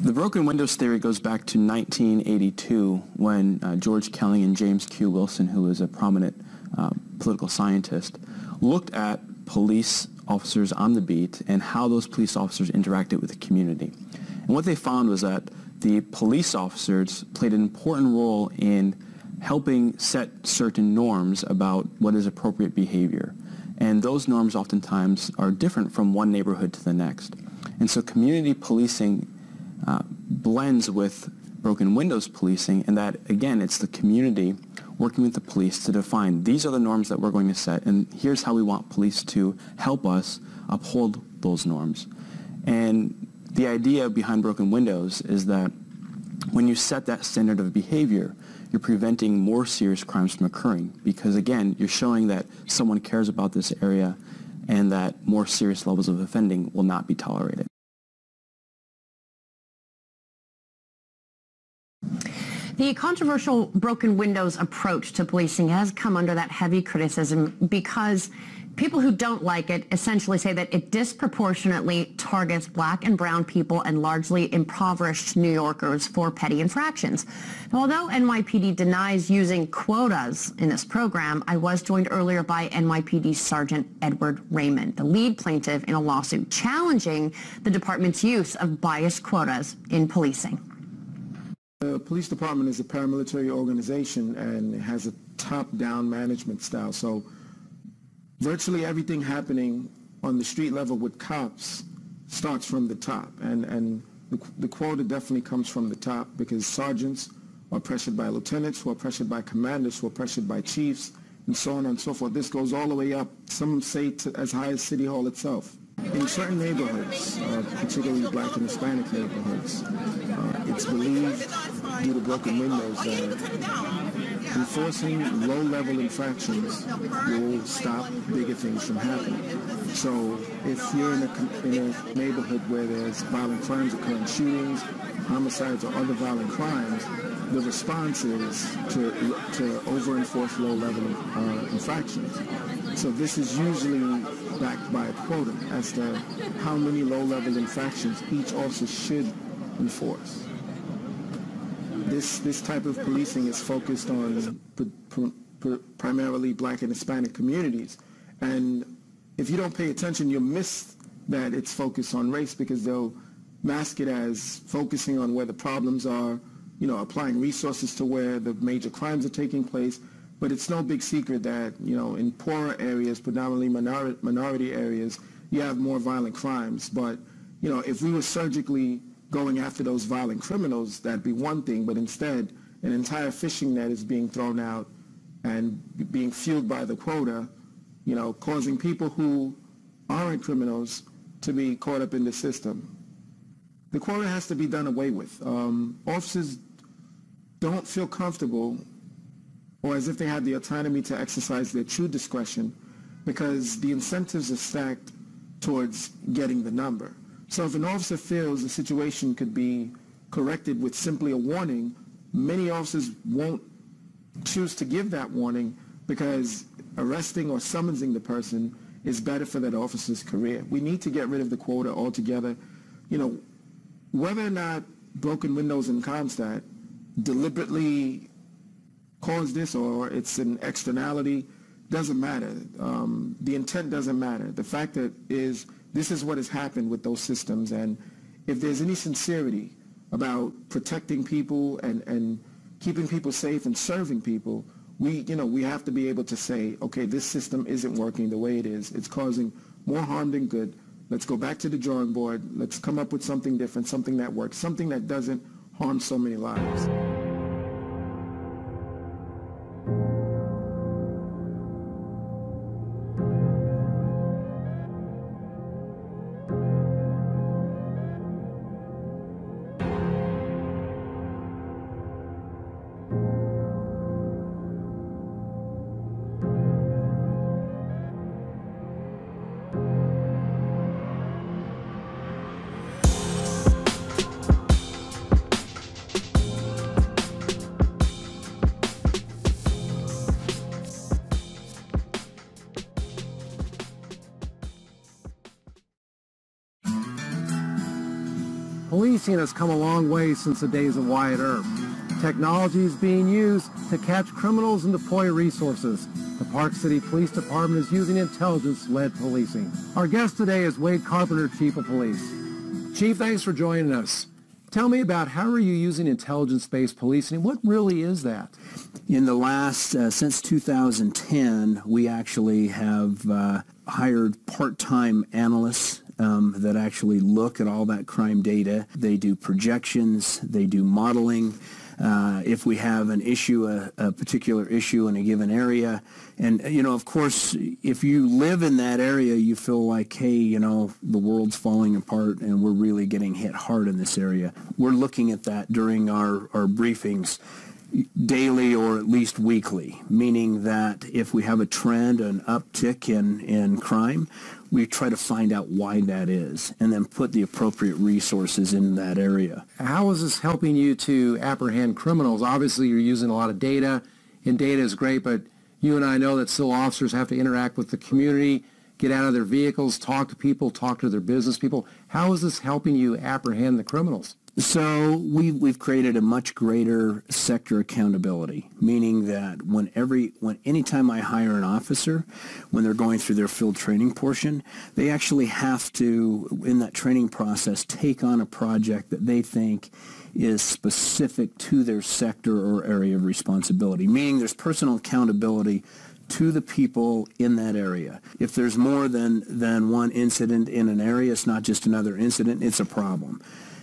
The broken windows theory goes back to 1982 when George Kelly and James Q. Wilson, who was a prominent political scientist, looked at police officers on the beat and how those police officers interacted with the community. And what they found was that the police officers played an important role in helping set certain norms about what is appropriate behavior. And those norms oftentimes are different from one neighborhood to the next. And so community policing blends with broken windows policing, and that, again, it's the community working with the police to define these are the norms that we're going to set, and here's how we want police to help us uphold those norms. And the idea behind broken windows is that when you set that standard of behavior, you're preventing more serious crimes from occurring because, again, you're showing that someone cares about this area and that more serious levels of offending will not be tolerated. The controversial broken windows approach to policing has come under that heavy criticism because people who don't like it essentially say that it disproportionately targets black and brown people and largely impoverished New Yorkers for petty infractions. Now, although NYPD denies using quotas in this program, I was joined earlier by NYPD Sergeant Edward Raymond, the lead plaintiff in a lawsuit challenging the department's use of biased quotas in policing. The police department is a paramilitary organization and it has a top-down management style. So virtually everything happening on the street level with cops starts from the top. And the quota definitely comes from the top because sergeants are pressured by lieutenants, who are pressured by commanders, who are pressured by chiefs, and so on and so forth. This goes all the way up, some say as high as City Hall itself. In certain neighborhoods, particularly black and Hispanic neighborhoods, it's believed due to broken windows that enforcing low-level infractions will stop bigger things from happening. So if you're in a neighborhood where there's violent crimes occurring, shootings, homicides, or other violent crimes, the response is to over-enforce low-level infractions. So this is usually backed by a quota as to how many low-level infractions each officer should enforce. This type of policing is focused on primarily black and Hispanic communities. And if you don't pay attention, you'll miss that it's focused on race because they'll mask it as focusing on where the problems are, applying resources to where the major crimes are taking place. But it's no big secret that, in poorer areas, predominantly minority areas, you have more violent crimes. But, if we were surgically going after those violent criminals, that'd be one thing. But instead, an entire fishing net is being thrown out and being fueled by the quota, causing people who aren't criminals to be caught up in the system. The quota has to be done away with. Officers don't feel comfortable or as if they have the autonomy to exercise their true discretion because the incentives are stacked towards getting the number. So if an officer feels the situation could be corrected with simply a warning, many officers won't choose to give that warning because arresting or summoning the person is better for that officer's career. We need to get rid of the quota altogether. Whether or not broken windows in Comstat deliberately caused this or it's an externality doesn't matter. The intent doesn't matter. The fact that this is what has happened with those systems, and if there's any sincerity about protecting people and keeping people safe and serving people, we have to be able to say, okay, this system isn't working the way it is. It's causing more harm than good. Let's go back to the drawing board. Let's come up with something different, something that works, something that doesn't harm so many lives. Policing has come a long way since the days of Wyatt Earp. Technology is being used to catch criminals and deploy resources. The Park City Police Department is using intelligence-led policing. Our guest today is Wade Carpenter, Chief of Police. Chief, thanks for joining us. Tell me about how are you using intelligence-based policing? What really is that? In the last, since 2010, we actually have hired part-time analysts that actually look at all that crime data. They do projections, they do modeling. If we have an issue, a particular issue in a given area, and of course, if you live in that area, you feel like, hey, the world's falling apart and we're really getting hit hard in this area. We're looking at that during our briefings daily or at least weekly, meaning that if we have a trend, an uptick in crime, we try to find out why that is and then put the appropriate resources in that area. How is this helping you to apprehend criminals? Obviously, you're using a lot of data, and data is great, but you and I know that still officers have to interact with the community, get out of their vehicles, talk to people, talk to their business people. How is this helping you apprehend the criminals? So we've created a much greater sector accountability, meaning that anytime I hire an officer, when they're going through their field training portion, they actually have to, in that training process, take on a project that they think is specific to their sector or area of responsibility, meaning there's personal accountability to the people in that area. If there's more than one incident in an area, it's not just another incident, it's a problem.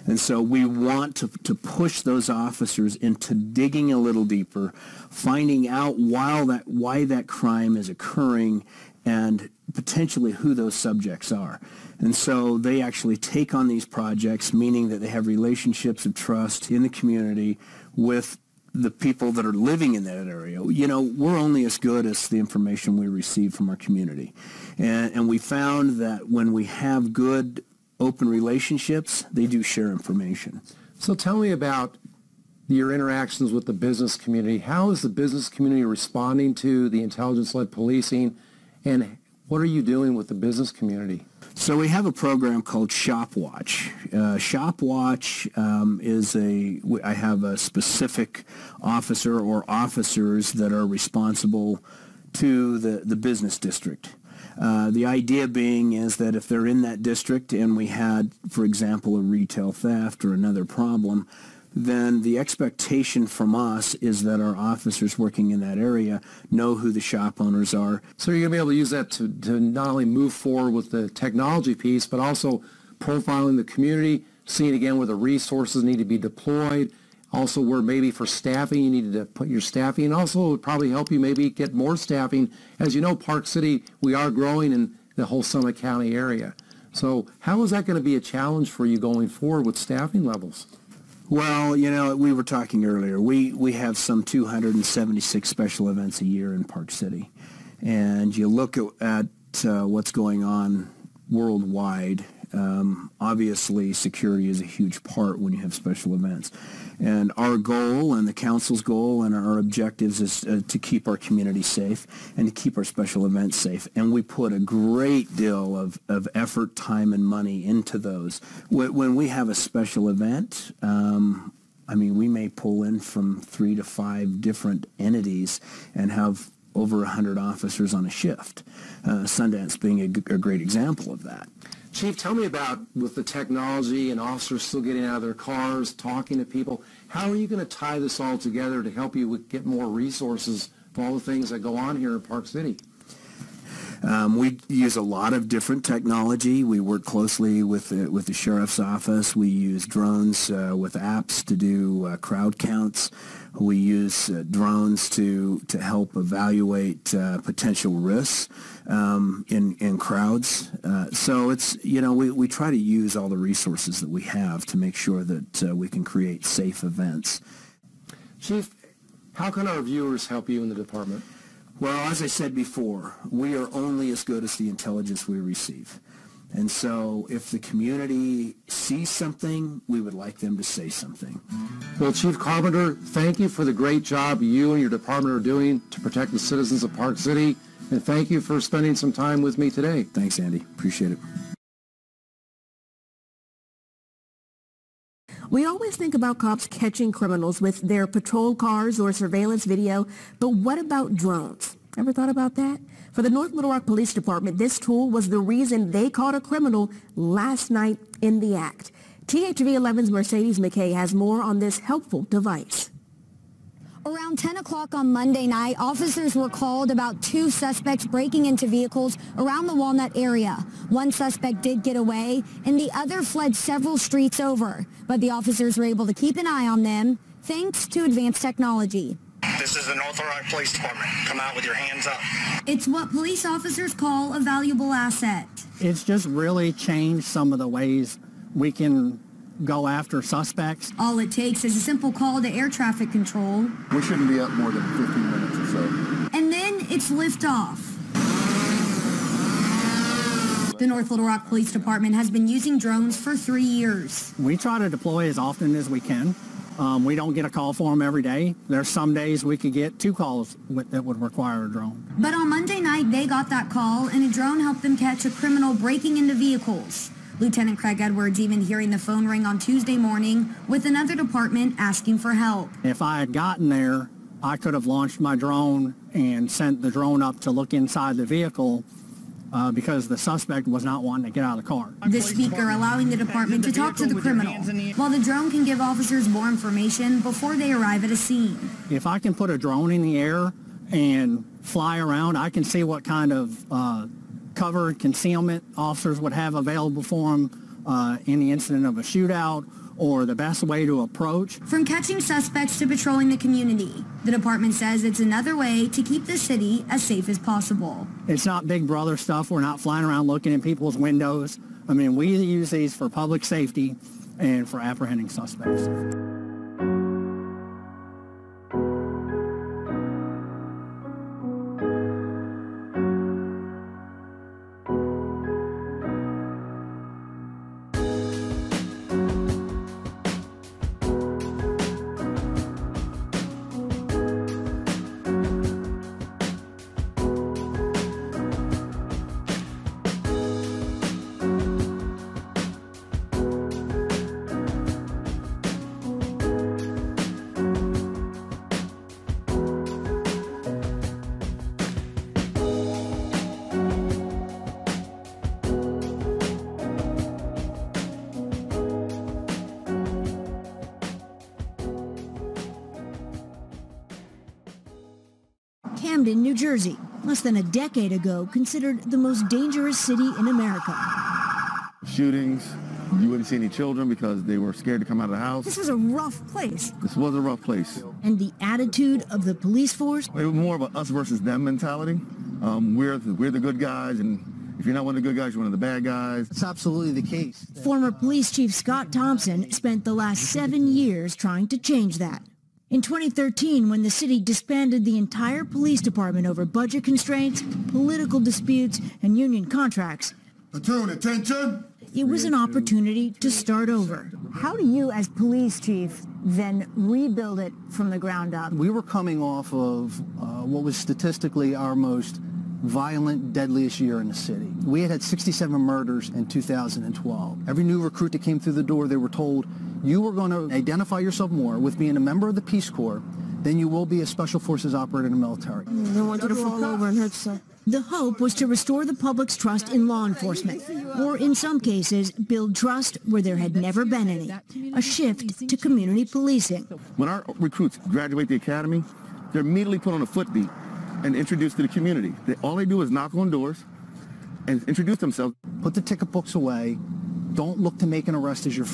And so we want to push those officers into digging a little deeper, finding out why that crime is occurring and potentially who those subjects are. And so they actually take on these projects, meaning that they have relationships of trust in the community with the people that are living in that area. We're only as good as the information we receive from our community. And we found that when we have good open relationships, they do share information. So tell me about your interactions with the business community. How is the business community responding to the intelligence-led policing, and what are you doing with the business community? So we have a program called ShopWatch. ShopWatch I have a specific officer or officers that are responsible to the business district. The idea being is that if they're in that district and we had, for example, a retail theft or another problem, then the expectation from us is that our officers working in that area know who the shop owners are. So you're going to be able to use that to not only move forward with the technology piece, but also profiling the community, seeing again where the resources need to be deployed, also where maybe for staffing you needed to put your staffing, and also it would probably help you maybe get more staffing. As you know, Park City, we are growing in the whole Summit County area. So how is that going to be a challenge for you going forward with staffing levels? Well, we were talking earlier. We have some 276 special events a year in Park City. And you look at what's going on worldwide. Obviously, security is a huge part when you have special events. And our goal and the council's goal and our objectives is to keep our community safe and to keep our special events safe. And we put a great deal of effort, time, and money into those. When we have a special event, we may pull in from 3 to 5 different entities and have over 100 officers on a shift. Sundance being a great example of that. Chief, tell me about, with the technology and officers still getting out of their cars, talking to people, how are you going to tie this all together to help you get more resources for all the things that go on here in Park City? We use a lot of different technology. We work closely with the sheriff's office. We use drones with apps to do crowd counts. We use drones to help evaluate potential risks in crowds. So it's, we try to use all the resources that we have to make sure that we can create safe events. Chief, how can our viewers help you in the department? Well, as I said before, we are only as good as the intelligence we receive. And so if the community sees something, we would like them to say something. Well, Chief Carpenter, thank you for the great job you and your department are doing to protect the citizens of Park City. And thank you for spending some time with me today. Thanks, Andy. Appreciate it. We always think about cops catching criminals with their patrol cars or surveillance video, but what about drones? Ever thought about that? For the North Little Rock Police Department, this tool was the reason they caught a criminal last night in the act. THV11's Mercedes McKay has more on this helpful device. Around 10 o'clock on Monday night, officers were called about 2 suspects breaking into vehicles around the Walnut area. One suspect did get away, and the other fled several streets over. But the officers were able to keep an eye on them thanks to advanced technology. This is the North Little Rock Police Department. Come out with your hands up. It's what police officers call a valuable asset. It's just really changed some of the ways we can go after suspects. All it takes is a simple call to air traffic control. We shouldn't be up more than 15 minutes or so. And then it's liftoff. The North Little Rock Police Department has been using drones for 3 years. We try to deploy as often as we can. We don't get a call for them every day. There's some days we could get 2 calls that would require a drone. But on Monday night, they got that call, and a drone helped them catch a criminal breaking into vehicles. Lieutenant Craig Edwards even hearing the phone ring on Tuesday morning with another department asking for help. If I had gotten there, I could have launched my drone and sent the drone up to look inside the vehicle because the suspect was not wanting to get out of the car. The speaker allowing the department to talk to the criminal, while the drone can give officers more information before they arrive at a scene. If I can put a drone in the air and fly around, I can see what kind of cover and concealment officers would have available for them in the incident of a shootout, or the best way to approach. From catching suspects to patrolling the community, the department says it's another way to keep the city as safe as possible. It's not Big Brother stuff. We're not flying around looking in people's windows. I mean, we use these for public safety and for apprehending suspects. Camden, New Jersey, less than a decade ago considered the most dangerous city in America. Shootings, you wouldn't see any children because they were scared to come out of the house. This was a rough place. This was a rough place. And the attitude of the police force? It was more of a us versus them mentality. We're the good guys, and if you're not one of the good guys, you're one of the bad guys. It's absolutely the case. Former Police Chief Scott Thompson spent the last 7 years trying to change that. In 2013, when the city disbanded the entire police department over budget constraints, political disputes, and union contracts, platoon, attention! It was an opportunity to start over. How do you, as police chief, then rebuild it from the ground up? We were coming off of what was statistically our most violent, deadliest year in the city. We had 67 murders in 2012. Every new recruit that came through the door, they were told, you are going to identify yourself more with being a member of the Peace Corps than you will be a Special Forces operator in the military. They want you to fall over and hurt yourself. The hope was to restore the public's trust in law enforcement, or in some cases, build trust where there had never been any, a shift to community policing. When our recruits graduate the academy, they're immediately put on a footbeat and introduced to the community. All they do is knock on doors and introduce themselves. Put the ticket books away. Don't look to make an arrest as the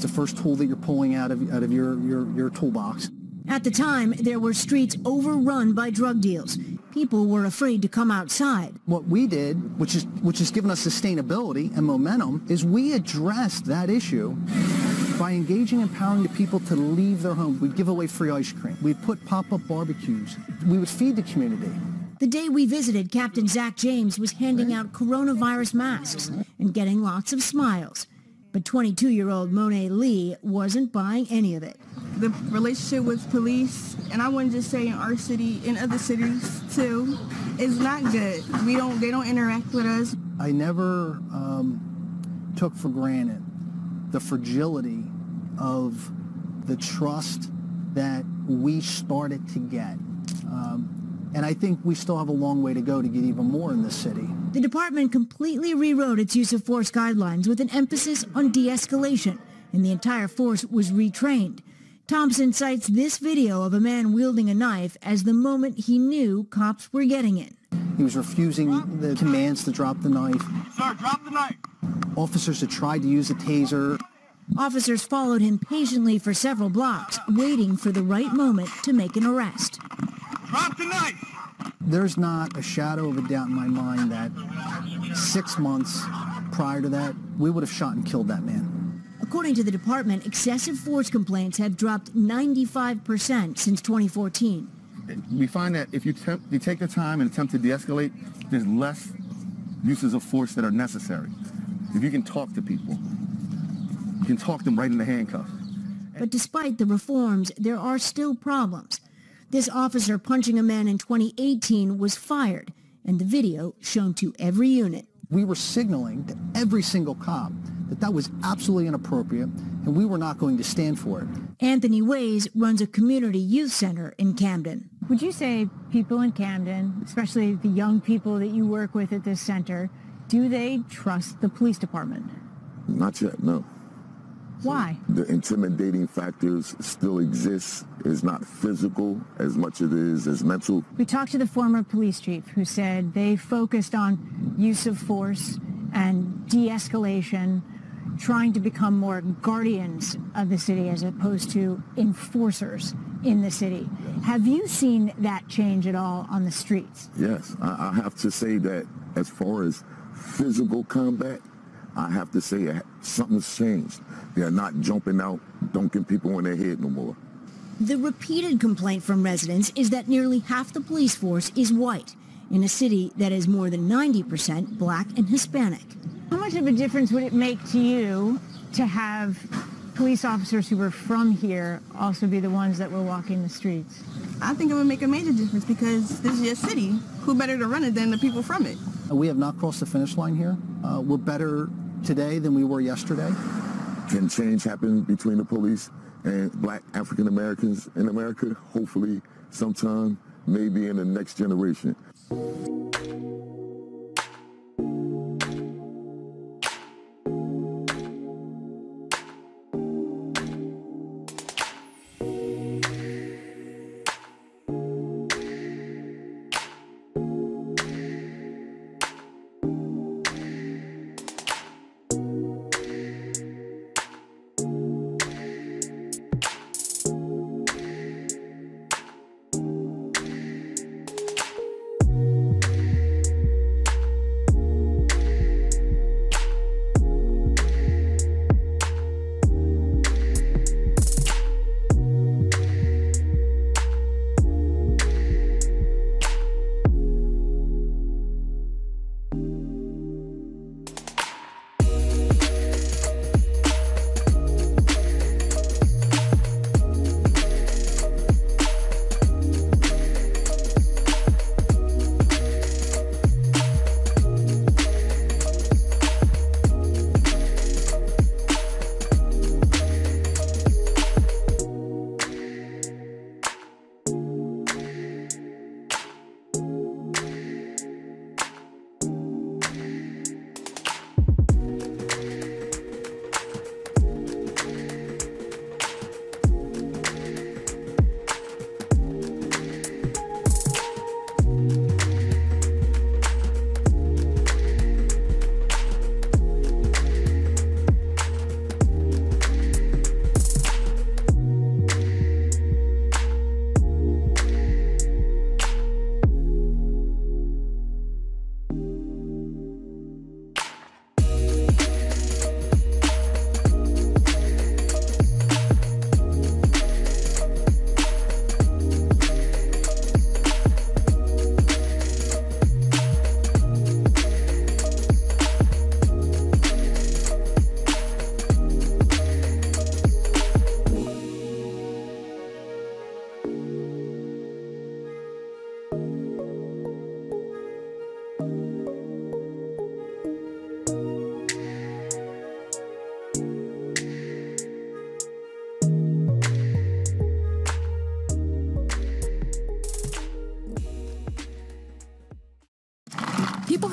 first tool that you're pulling out of your toolbox. At the time, there were streets overrun by drug deals. People were afraid to come outside. What we did, which has given us sustainability and momentum, is we addressed that issue by engaging and empowering the people to leave their homes. We'd give away free ice cream. We'd put pop-up barbecues. We would feed the community. The day we visited, Captain Zach James was handing out coronavirus masks and getting lots of smiles. But 22-year-old Monet Lee wasn't buying any of it. The relationship with police, and I wouldn't just say in our city, in other cities too, is not good. They don't interact with us. I never took for granted the fragility of the trust that we started to get. And I think we still have a long way to go to get even more in this city. The department completely rewrote its use of force guidelines with an emphasis on de-escalation, and the entire force was retrained. Thompson cites this video of a man wielding a knife as the moment he knew cops were getting it. He was refusing the commands to drop the knife. Sir, drop the knife. Officers had tried to use a taser. Officers followed him patiently for several blocks, waiting for the right moment to make an arrest. Drop the knife. There's not a shadow of a doubt in my mind that 6 months prior to that, we would have shot and killed that man. According to the department, excessive force complaints have dropped 95% since 2014. We find that if you take the time and attempt to de-escalate, there's less uses of force that are necessary. If you can talk to people, you can talk them right in the handcuffs. But despite the reforms, there are still problems. This officer punching a man in 2018 was fired, and the video shown to every unit. We were signaling to every single cop that that was absolutely inappropriate, and we were not going to stand for it. Anthony Ways runs a community youth center in Camden. Would you say people in Camden, especially the young people that you work with at this center, do they trust the police department? Not yet, no. Why? The intimidating factors still exist. It's not physical as much as it is mental. We talked to the former police chief who said they focused on use of force and de-escalation, trying to become more guardians of the city as opposed to enforcers in the city. Have you seen that change at all on the streets? Yes, I have to say that as far as physical combat, I have to say something's changed. They're not jumping out, dunking people in their head no more. The repeated complaint from residents is that nearly half the police force is white in a city that is more than 90% black and Hispanic. How much of a difference would it make to you to have police officers who were from here also be the ones that were walking the streets? I think it would make a major difference because this is your city. Who better to run it than the people from it? We have not crossed the finish line here. We're better today than we were yesterday. Can change happen between the police and black African Americans in America? Hopefully sometime, maybe in the next generation.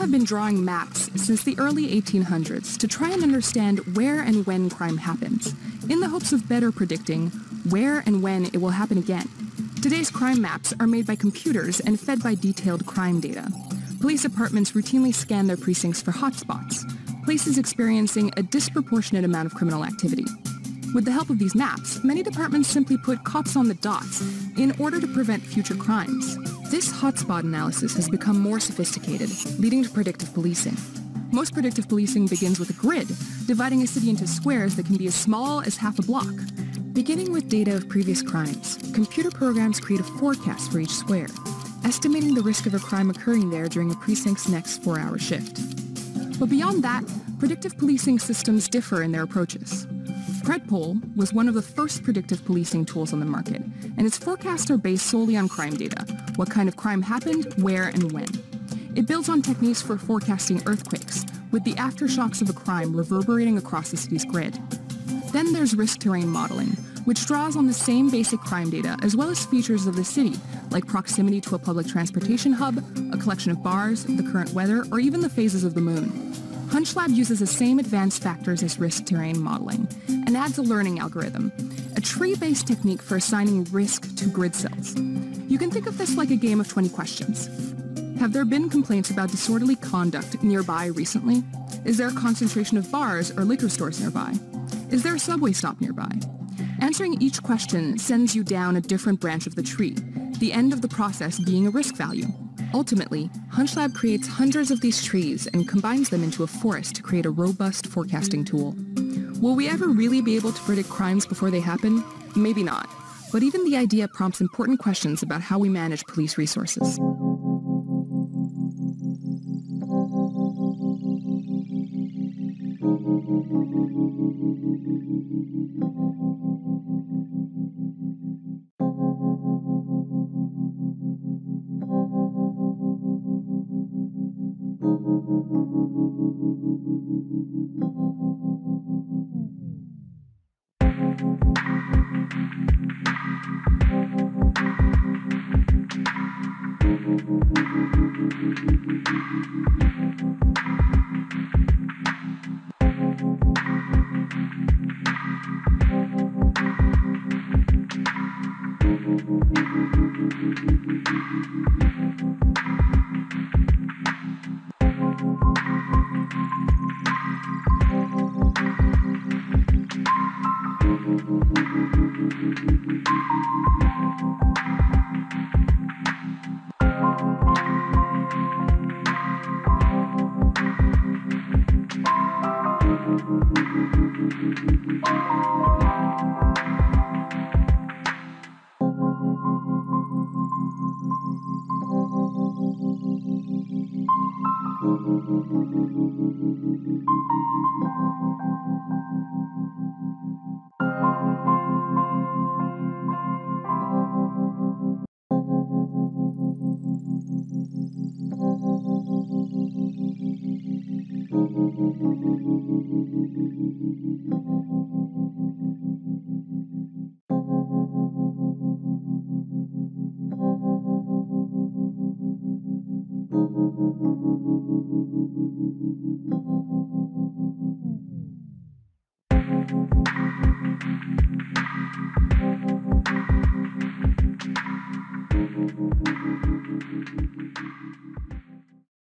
have been drawing maps since the early 1800s to try and understand where and when crime happens, in the hopes of better predicting where and when it will happen again. Today's crime maps are made by computers and fed by detailed crime data. Police departments routinely scan their precincts for hotspots, places experiencing a disproportionate amount of criminal activity. With the help of these maps, many departments simply put cops on the dots in order to prevent future crimes. This hotspot analysis has become more sophisticated, leading to predictive policing. Most predictive policing begins with a grid, dividing a city into squares that can be as small as half a block. Beginning with data of previous crimes, computer programs create a forecast for each square, estimating the risk of a crime occurring there during a precinct's next 4-hour shift. But beyond that, predictive policing systems differ in their approaches. CRIJ was one of the first predictive policing tools on the market, and its forecasts are based solely on crime data, what kind of crime happened, where, and when. It builds on techniques for forecasting earthquakes, with the aftershocks of a crime reverberating across the city's grid. Then there's risk terrain modeling, which draws on the same basic crime data as well as features of the city, like proximity to a public transportation hub, a collection of bars, the current weather, or even the phases of the moon. HunchLab uses the same advanced factors as risk terrain modeling and adds a learning algorithm, a tree-based technique for assigning risk to grid cells. You can think of this like a game of 20 questions. Have there been complaints about disorderly conduct nearby recently? Is there a concentration of bars or liquor stores nearby? Is there a subway stop nearby? Answering each question sends you down a different branch of the tree, the end of the process being a risk value. Ultimately, HunchLab creates hundreds of these trees and combines them into a forest to create a robust forecasting tool. Will we ever really be able to predict crimes before they happen? Maybe not. But even the idea prompts important questions about how we manage police resources.